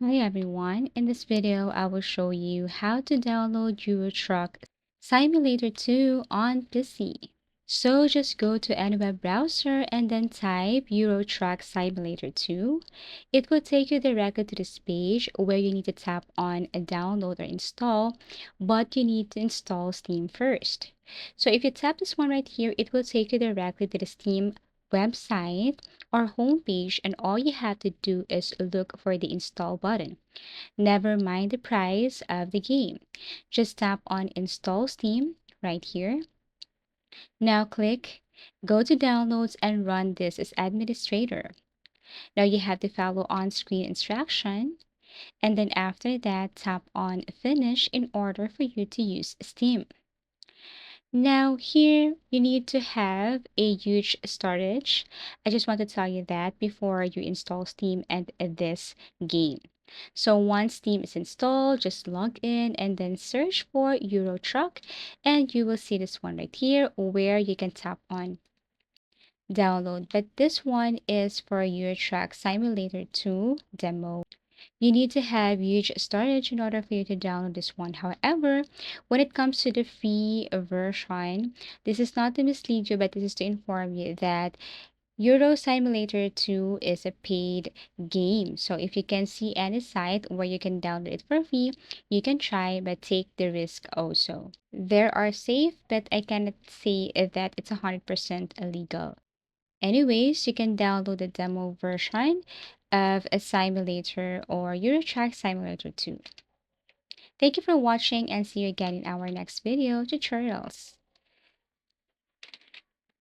Hi everyone, in this video I will show you how to download Euro Truck Simulator 2 on PC. So just go to any web browser and then type Euro Truck Simulator 2. It will take you directly to this page where you need to tap on a download or install, but you need to install Steam first. So if you tap this one right here, it will take you directly to the Steam website or homepage, and all you have to do is look for the install button. Never mind the price of the game. Just tap on install Steam right here. Now click go to downloads and run this as administrator. Now you have to follow on-screen instruction, and then after that tap on finish in order for you to use Steam. Now here you need to have a huge storage. I just want to tell you that before you install Steam and this game. So once Steam is installed, just log in and then search for Euro Truck, and you will see this one right here where you can tap on download. But this one is for Euro Truck Simulator 2 demo. You need to have huge storage in order for you to download this one. However, when it comes to the free version, this is not to mislead you, but this is to inform you that Euro Simulator 2 is a paid game. So if you can see any site where you can download it for free, you can try, but take the risk also. There are safe, but I cannot say that it's 100% illegal. Anyways, you can download the demo version of a simulator or Eurotrack Simulator 2. Thank you for watching and see you again in our next video tutorials.